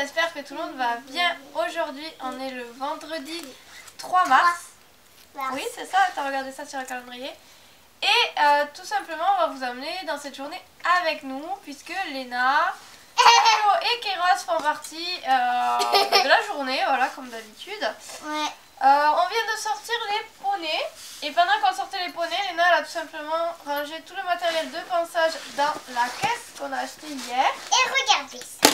j'espère que tout le monde va bien. Aujourd'hui, on est le vendredi 3 mars. Oui, c'est ça, tu as regardé ça sur le calendrier. Et tout simplement, on va vous emmener dans cette journée avec nous, puisque Léna, Théo et Kéros font partie de la journée, voilà, comme d'habitude. Ouais. On vient de sortir les poneys. Et pendant qu'on sortait les poneys, Léna elle a tout simplement rangé tout le matériel de ponçage dans la caisse qu'on a acheté hier. Et regardez ça.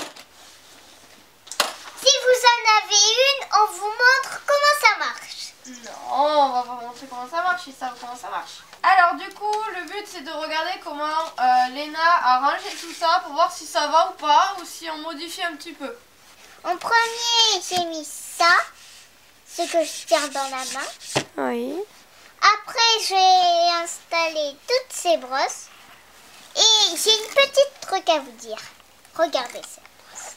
Si vous en avez une, on vous montre comment ça marche. Non, on va pas montrer comment ça marche, ils savent comment ça marche. Alors du coup, le but c'est de regarder comment Léna a rangé tout ça pour voir si ça va ou pas, ou si on modifie un petit peu. En premier, j'ai mis ça, ce que je tiens dans la main. Oui. Après, j'ai installé toutes ces brosses. Et j'ai une petite truc à vous dire. Regardez cette brosse.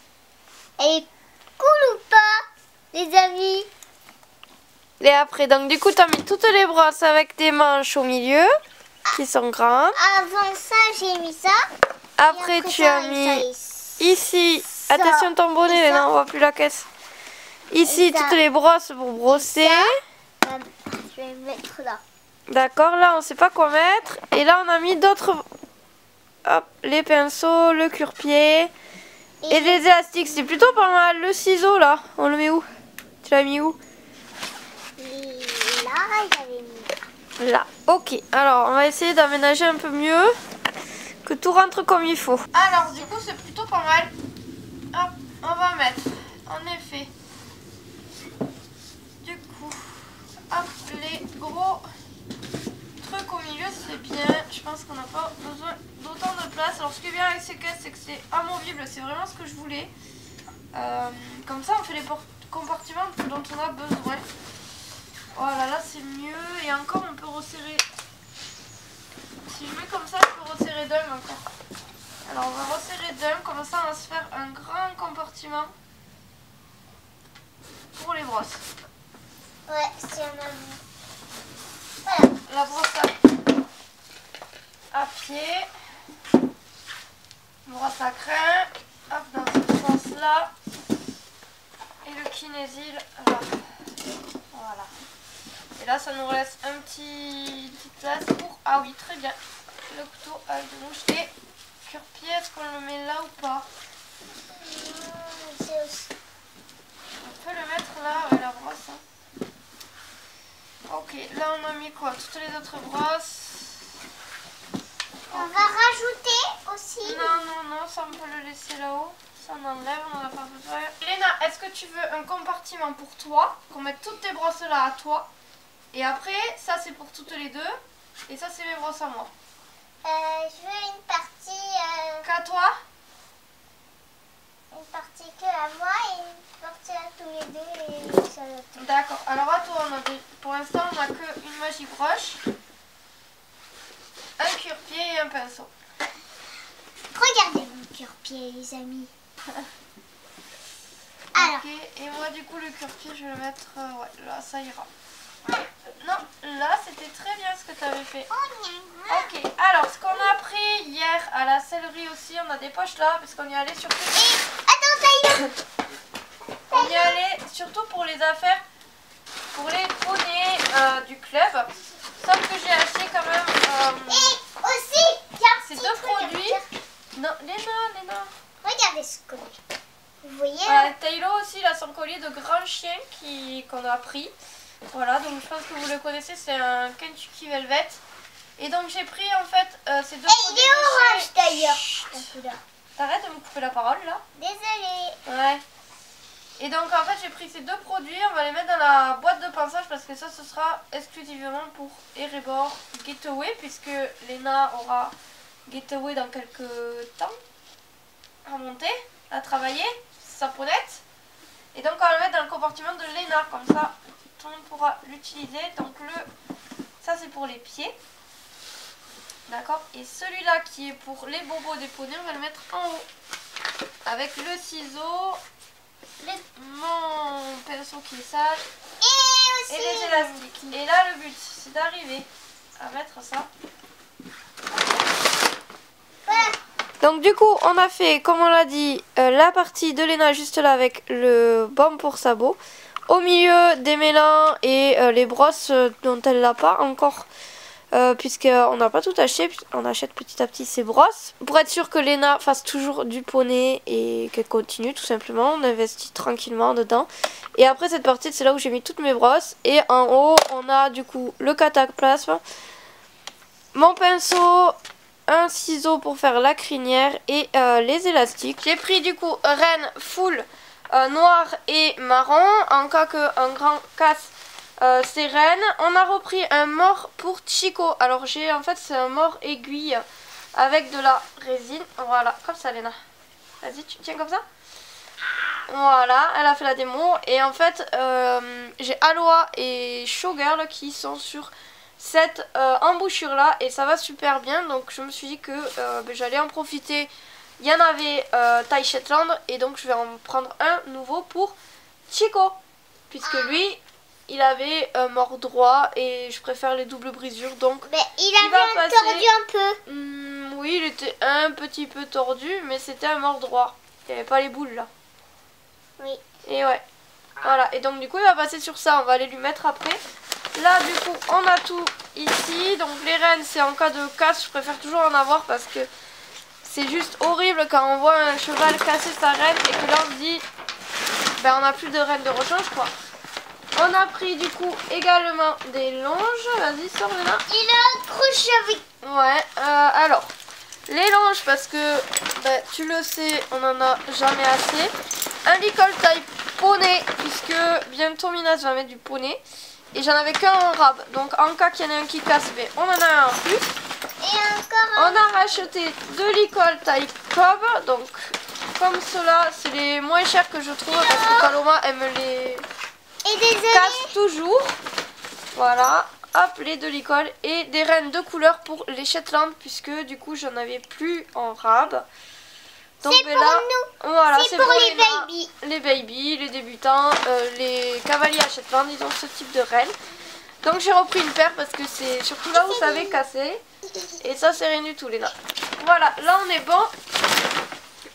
Elle est cool ou pas, les amis? Et après, donc du coup, tu as mis toutes les brosses avec des manches au milieu, qui sont grandes. Avant ça, j'ai mis ça. Après, Après tu ça, as et mis ça, ici, ça, attention ton bonnet, et ça. Léna, on voit plus la caisse. Ici, Et ça. toutes les brosses pour brosser. je vais le mettre là. D'accord, là, on sait pas quoi mettre. Et là, on a mis d'autres... Hop, les pinceaux, le cure-pied et les élastiques. C'est plutôt pas mal. Le ciseau, là, on le met où? Tu l'as mis où? Là, j'avais mis. Là. Ok, alors, on va essayer d'aménager un peu mieux, que tout rentre comme il faut. Alors, du coup, c'est plutôt pas mal. Hop, on va mettre, en effet, du coup, hop, les gros trucs au milieu, c'est bien. Je pense qu'on n'a pas besoin d'autant de place. Alors, ce qui est bien avec ces caisses, c'est que c'est amovible. C'est vraiment ce que je voulais. Comme ça, on fait les compartiments dont on a besoin. Voilà, là c'est mieux. Et encore, on peut resserrer. Si je mets comme ça, je peux resserrer d'un encore. Alors, on va resserrer d'un. Comme ça, on va se faire un grand compartiment pour les brosses. Ouais, si on a vu. Voilà. La brosse à pied. Brosse à crin. Hop, dans ce sens-là. Et le kinésil là. Voilà. Et là, ça nous laisse un petite place pour... Ah oui, très bien. Le couteau avec de mouche et cure-pied. Est-ce qu'on le met là ou pas? C'est aussi. On peut le mettre là avec la brosse. Hein. Ok, là on a mis quoi? Toutes les autres brosses. On va rajouter aussi. Non, ça on peut le laisser là-haut. Ça on enlève, on n'en a pas besoin. Léna, est-ce que tu veux un compartiment pour toi? Qu'on mette toutes tes brosses là à toi. Et après, ça c'est pour toutes les deux. Et ça c'est mes brosses à moi. Je veux une partie. Qu'à toi? Une partie que à moi et une partie à tous les deux et une seule à toi. D'accord, alors à toi, pour l'instant on n'a qu'une Magic Brush, un cure-pied et un pinceau. Regardez mon cure-pied, les amis. Alors. Ok, et moi du coup le cure-pied je vais le mettre, ouais, là ça ira. Non, là c'était très bien ce que tu avais fait. Ok, alors ce qu'on a pris hier à la sellerie aussi, on a des poches là, parce qu'on y allait surtout... Attends, Taïlo. On y allait surtout pour les affaires, pour les poneys du club. Sauf que j'ai acheté quand même Et aussi, ces deux produits. Non, Léna. Regardez ce collier. Vous voyez Taïlo aussi, il a son collier de grand chien qu'on a pris. Voilà, donc je pense que vous le connaissez, c'est un Kentucky Velvet. Et donc j'ai pris en fait ces deux produits. Il est orange d'ailleurs. T'arrêtes de me couper la parole là? Désolée. Ouais. Et donc en fait j'ai pris ces deux produits, on va les mettre dans la boîte de pinçage parce que ça ce sera exclusivement pour Erebor Getaway, puisque Léna aura Getaway dans quelques temps à monter, à travailler, sa ponette. Et donc on va le mettre dans le compartiment de Léna, comme ça tout le monde pourra l'utiliser. Donc ça c'est pour les pieds. D'accord? Et celui-là qui est pour les bobos des poneys, on va le mettre en haut. Avec le ciseau, mon pinceau qui est sale Et aussi. et les élastiques. Et là le but c'est d'arriver à mettre ça. Voilà. Donc du coup on a fait, comme on l'a dit, la partie de Léna juste là avec le baume pour sabot. Au milieu des mélans et les brosses dont elle n'a pas encore. Puisqu'on n'a pas tout acheté, on achète petit à petit ces brosses. Pour être sûr que Léna fasse toujours du poney et qu'elle continue tout simplement, on investit tranquillement dedans. Et après cette partie, c'est là où j'ai mis toutes mes brosses. Et en haut, on a du coup le cataplasme, mon pinceau, un ciseau pour faire la crinière et les élastiques. J'ai pris du coup reine full noir et marron, en cas qu'un grand casse. C'est reine. On a repris un mort pour Chico. Alors j'ai en fait c'est un mort aiguille avec de la résine. Voilà, comme ça Léna. Vas-y, tu tiens comme ça. Voilà, elle a fait la démo. Et en fait j'ai Aloha et Showgirl qui sont sur cette embouchure là. Et ça va super bien. Donc je me suis dit que j'allais en profiter. Il y en avait taille Shetland. Et donc je vais en prendre un nouveau pour Chico. Puisque lui... il avait un mort droit et je préfère les doubles brisures, donc mais il avait tordu un peu. Oui, il était un petit peu tordu, mais c'était un mort droit. Il n'y avait pas les boules là. Oui. Et ouais. Voilà, et donc du coup il va passer sur ça, on va aller lui mettre après. Là du coup on a tout ici, donc les rennes c'est en cas de casse, je préfère toujours en avoir parce que c'est juste horrible quand on voit un cheval casser sa reine et que là on se dit, ben on n'a plus de reine de rechange quoi. On a pris du coup également des longes. Vas-y, sors Léna. Il est accroché avec. Ouais, alors, les longes parce que, bah, tu le sais, on en a jamais assez. Un licol taille poney, puisque bientôt Minas va mettre du poney. Et j'en avais qu'un en rab. Donc en cas qu'il y en ait un qui casse, mais on en a un en plus. Et encore on a racheté deux licoles taille cob. Donc comme cela, c'est les moins chers que je trouve parce que Paloma elle me les... et des casse toujours. Voilà, hop, les deux licoles et des rennes de couleur pour les Shetland puisque du coup j'en avais plus en rab. Donc c'est pour nous. Voilà, c'est pour les babies. Les babies, les débutants, les cavaliers à Shetland, ils ont ce type de rennes. Donc j'ai repris une paire parce que c'est surtout là où ça avait cassé. Et ça c'est rien du tout Léna. Voilà, là on est bon.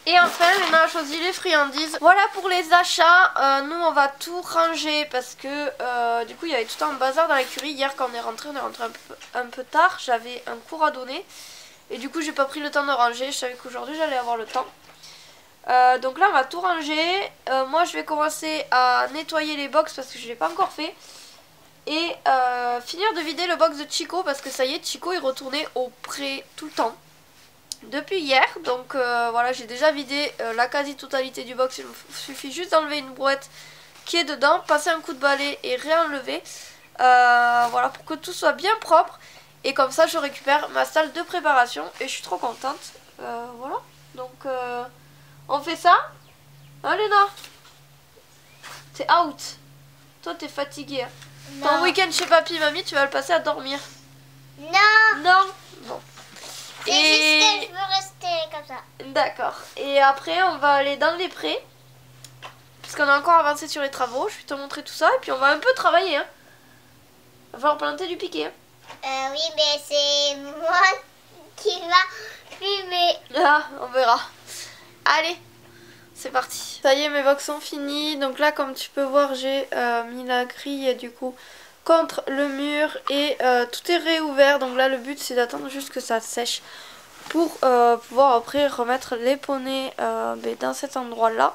Et enfin, Léna a choisi les friandises. Voilà pour les achats. Nous, on va tout ranger parce que du coup, il y avait tout un bazar dans l'écurie. Hier, quand on est rentré un peu tard. J'avais un cours à donner. Et du coup, j'ai pas pris le temps de ranger. Je savais qu'aujourd'hui, j'allais avoir le temps. Donc là, on va tout ranger. Moi, je vais commencer à nettoyer les box parce que je l'ai pas encore fait. Et finir de vider le box de Chico parce que ça y est, Chico est retourné au pré tout le temps. Depuis hier, donc voilà, j'ai déjà vidé la quasi-totalité du box. Il me suffit juste d'enlever une brouette qui est dedans, passer un coup de balai et réenlever. Voilà, pour que tout soit bien propre. Et comme ça, je récupère ma salle de préparation et je suis trop contente. Voilà, donc on fait ça. Hein, Léna? T'es out. Toi, t'es fatiguée. Hein. Ton week-end chez papy et mamie, tu vas le passer à dormir. Non. Non. Bon. C'est juste que je veux rester comme ça. D'accord. Et après, on va aller dans les prés. Puisqu'on a encore avancé sur les travaux. Je vais te montrer tout ça. Et puis, on va un peu travailler. Hein. Il va falloir planter du piquet. Hein. Oui, mais c'est moi qui va fumer. Ah, on verra. Allez, c'est parti. Ça y est, mes box sont finis. Donc là, comme tu peux voir, j'ai mis la grille du coup contre le mur et tout est réouvert. Donc là, le but, c'est d'attendre juste que ça sèche pour pouvoir après remettre les poneys dans cet endroit-là.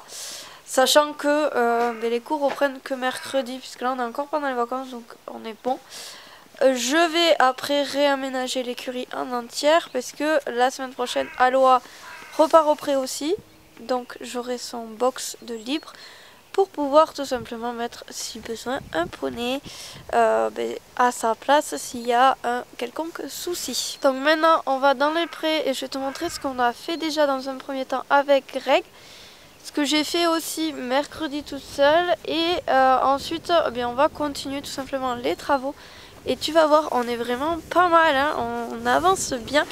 Sachant que les cours reprennent que mercredi, puisque là, on est encore pendant les vacances, donc on est bon. Je vais après réaménager l'écurie en entière, parce que la semaine prochaine, Aloha repart au pré aussi. Donc j'aurai son box de libre pour pouvoir tout simplement mettre, si besoin, un poney à sa place s'il y a un quelconque souci. Donc maintenant on va dans les prés et je vais te montrer ce qu'on a fait déjà dans un premier temps avec Greg. Ce que j'ai fait aussi mercredi toute seule. Et ensuite on va continuer tout simplement les travaux. Et tu vas voir, on est vraiment pas mal, hein, on avance bien.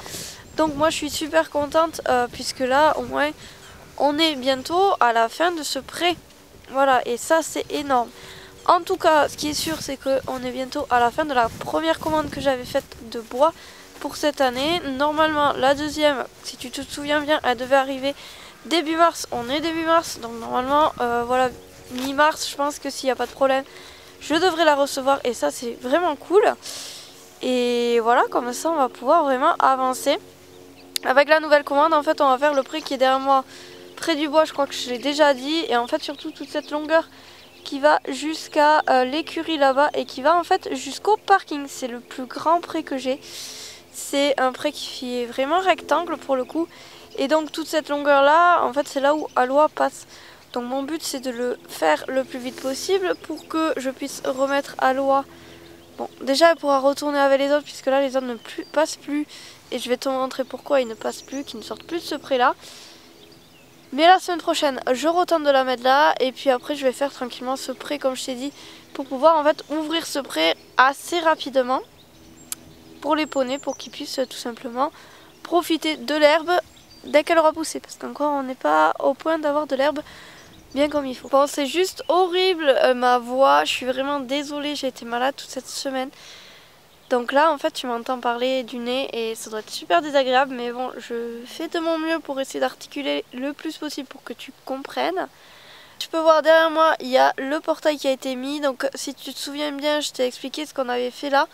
Donc moi je suis super contente puisque là au moins on est bientôt à la fin de ce pré. Voilà, et ça c'est énorme. En tout cas, ce qui est sûr, c'est qu'on est bientôt à la fin de la première commande que j'avais faite de bois pour cette année. Normalement la deuxième, si tu te souviens bien, elle devait arriver début mars. On est début mars, donc normalement voilà, mi-mars, je pense que s'il n'y a pas de problème, je devrais la recevoir et ça c'est vraiment cool. Et voilà, comme ça on va pouvoir vraiment avancer. Avec la nouvelle commande, en fait on va faire le pré qui est derrière moi, près du bois, je crois que je l'ai déjà dit. Et en fait surtout toute cette longueur qui va jusqu'à l'écurie là-bas et qui va en fait jusqu'au parking. C'est le plus grand pré que j'ai. C'est un pré qui est vraiment rectangle pour le coup. Et donc toute cette longueur là, en fait c'est là où Aloha passe. Donc mon but c'est de le faire le plus vite possible pour que je puisse remettre Aloha. Bon, déjà elle pourra retourner avec les autres puisque là les autres ne passent plus. Et je vais te montrer pourquoi ils ne passent plus, qu'ils ne sortent plus de ce pré là. Mais la semaine prochaine, je retente de la mettre là. Et puis après je vais faire tranquillement ce pré comme je t'ai dit. Pour pouvoir en fait ouvrir ce pré assez rapidement. Pour les poneys, pour qu'ils puissent tout simplement profiter de l'herbe dès qu'elle aura poussé. Parce qu'encore on n'est pas au point d'avoir de l'herbe bien comme il faut. Bon, c'est juste horrible ma voix, je suis vraiment désolée, j'ai été malade toute cette semaine. Donc là en fait tu m'entends parler du nez et ça doit être super désagréable. Mais bon, je fais de mon mieux pour essayer d'articuler le plus possible pour que tu comprennes. Tu peux voir derrière moi, il y a le portail qui a été mis. Donc si tu te souviens bien, je t'ai expliqué ce qu'on avait fait là.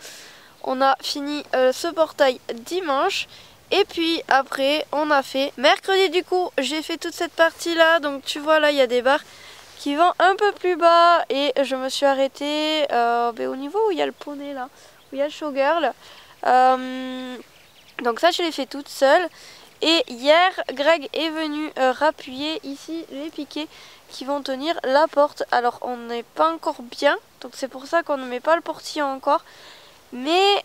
On a fini ce portail dimanche. Et puis après on a fait mercredi, du coup j'ai fait toute cette partie là. Donc tu vois là il y a des barres qui vont un peu plus bas. Et je me suis arrêtée au niveau où il y a le poney là, où il y a le showgirl. Donc ça je l'ai fait toute seule. Et hier Greg est venu rappuyer ici les piquets qui vont tenir la porte. Alors on n'est pas encore bien, donc c'est pour ça qu'on ne met pas le portillon encore. Mais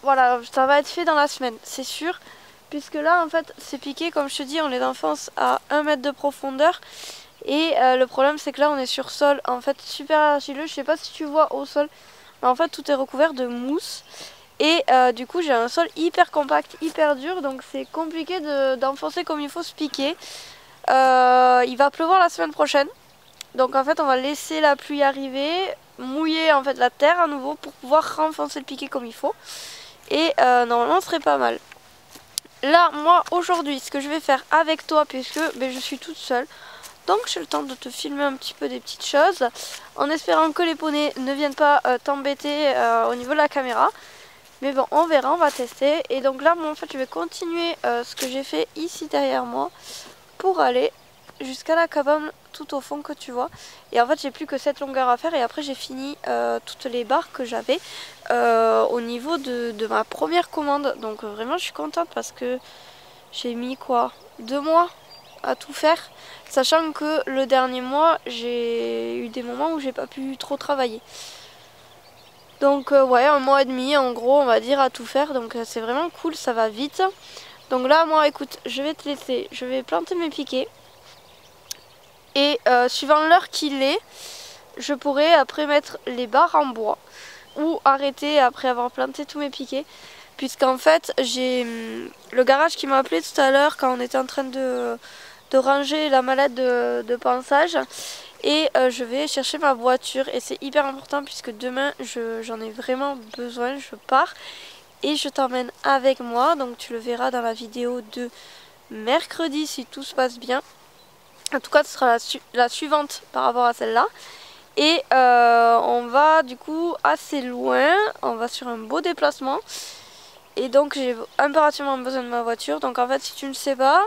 voilà, ça va être fait dans la semaine, c'est sûr. Puisque là, en fait, ces piquets, comme je te dis, on les enfonce à 1 mètre de profondeur. Et le problème, c'est que là, on est sur sol, en fait, super argileux. Je sais pas si tu vois au sol, mais en fait, tout est recouvert de mousse. Et du coup, j'ai un sol hyper compact, hyper dur. Donc, c'est compliqué d'enfoncer comme il faut ce piquet. Il va pleuvoir la semaine prochaine. Donc, en fait, on va laisser la pluie arriver, mouiller en fait la terre à nouveau pour pouvoir renfoncer le piquet comme il faut. Et normalement ce serait pas mal. Là moi aujourd'hui ce que je vais faire avec toi, puisque je suis toute seule, donc j'ai le temps de te filmer un petit peu des petites choses, en espérant que les poneys ne viennent pas t'embêter au niveau de la caméra. Mais bon, on verra, on va tester. Et donc là moi en fait je vais continuer ce que j'ai fait ici derrière moi pour aller jusqu'à la cabane tout au fond que tu vois. Et en fait j'ai plus que cette longueur à faire et après j'ai fini toutes les barres que j'avais au niveau de ma première commande. Donc vraiment je suis contente parce que j'ai mis quoi, 2 mois à tout faire, sachant que le dernier mois j'ai eu des moments où j'ai pas pu trop travailler. Donc ouais, 1 mois et demi en gros on va dire à tout faire. Donc c'est vraiment cool, ça va vite. Donc là moi écoute, je vais te laisser, je vais planter mes piquets. Et suivant l'heure qu'il est, je pourrais après mettre les barres en bois ou arrêter après avoir planté tous mes piquets. Puisqu'en fait, j'ai le garage qui m'a appelé tout à l'heure quand on était en train de ranger la mallette de pansage. Et je vais chercher ma voiture. Et c'est hyper important puisque demain, j'en ai vraiment besoin. Je pars et je t'emmène avec moi. Donc tu le verras dans la vidéo de mercredi si tout se passe bien. En tout cas, ce sera la suivante par rapport à celle-là. Et on va du coup assez loin. On va sur un beau déplacement. Et donc j'ai impérativement besoin de ma voiture. Donc en fait, si tu ne sais pas,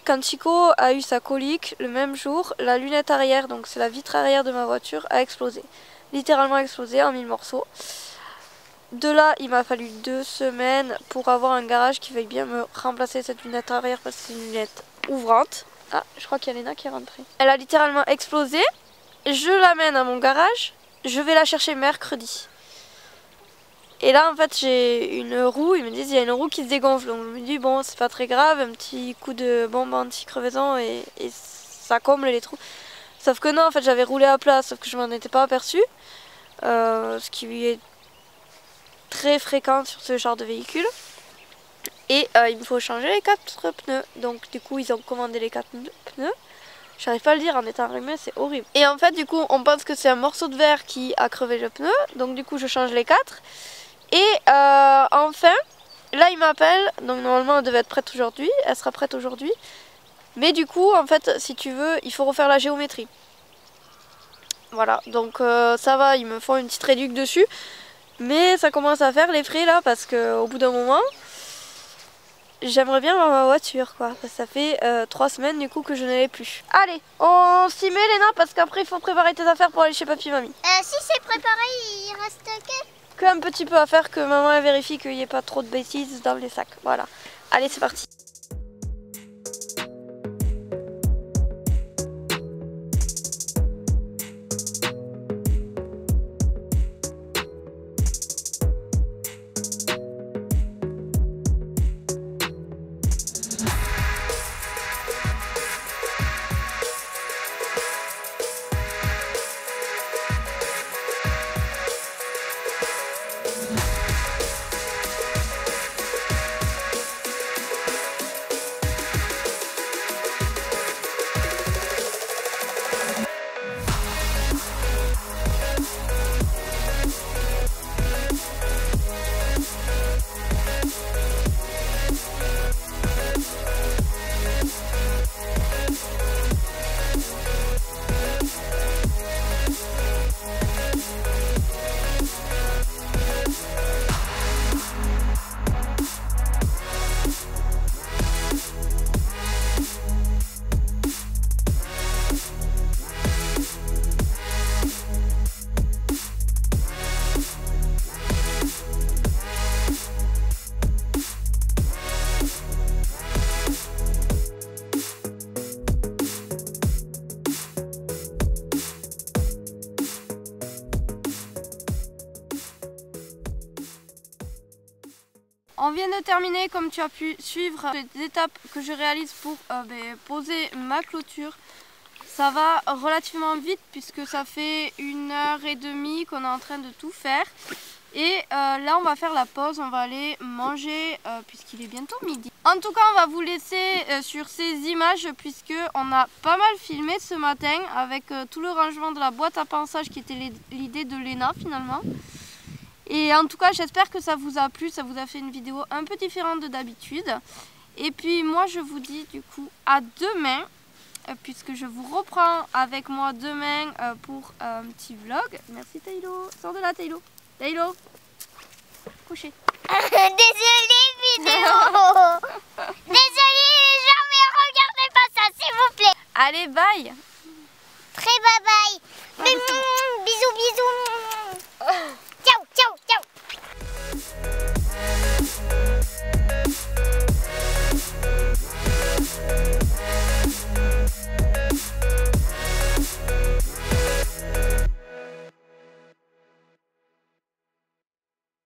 quand Chico a eu sa colique, le même jour, la lunette arrière, donc c'est la vitre arrière de ma voiture, a explosé. Littéralement explosé en 1000 morceaux. De là, il m'a fallu 2 semaines pour avoir un garage qui veuille bien me remplacer cette lunette arrière parce que c'est une lunette ouvrante. Ah, je crois qu'il y a Léna qui est rentrée. Elle a littéralement explosé. Je l'amène à mon garage. Je vais la chercher mercredi. Et là, en fait, j'ai une roue. Ils me disent il y a une roue qui se dégonfle. Donc je me dis bon, c'est pas très grave. Un petit coup de bombe anti-crevaison et ça comble les trous. Sauf que non, en fait, j'avais roulé à plat. Sauf que je m'en étais pas aperçue. Ce qui est très fréquent sur ce genre de véhicule. Et il me faut changer les 4 pneus. Donc du coup ils ont commandé les 4 pneus. J'arrive pas à le dire en étant allumé, c'est horrible. Et en fait du coup on pense que c'est un morceau de verre qui a crevé le pneu. Donc du coup je change les 4. Et enfin, là il m'appelle, donc normalement elle devait être prête aujourd'hui, elle sera prête aujourd'hui. Mais du coup, en fait, si tu veux, il faut refaire la géométrie. Voilà, donc ça va, ils me font une petite réduc dessus. Mais ça commence à faire les frais là, parce qu'au bout d'un moment, j'aimerais bien avoir ma voiture, quoi. Parce que ça fait 3 semaines du coup que je ne l'ai plus. Allez, on s'y met Léna, parce qu'après il faut préparer tes affaires pour aller chez papy et mamie. Si c'est préparé, il reste Qu'un petit peu à faire, que maman elle vérifie qu'il n'y ait pas trop de bêtises dans les sacs. Voilà, allez c'est parti. On vient de terminer, comme tu as pu suivre, les étapes que je réalise pour poser ma clôture. Ça va relativement vite puisque ça fait 1h30 qu'on est en train de tout faire. Et là on va faire la pause, on va aller manger puisqu'il est bientôt midi. En tout cas on va vous laisser sur ces images puisque on a pas mal filmé ce matin avec tout le rangement de la boîte à pinçage qui était l'idée de Léna finalement. Et en tout cas j'espère que ça vous a plu, ça vous a fait une vidéo un peu différente de d'habitude. Et puis moi je vous dis du coup à demain, puisque je vous reprends avec moi demain pour un petit vlog. Merci Taïlo, sors de là Taïlo. Taïlo, couché. Désolée vidéo. Désolée les gens, mais regardez pas ça s'il vous plaît. Allez bye.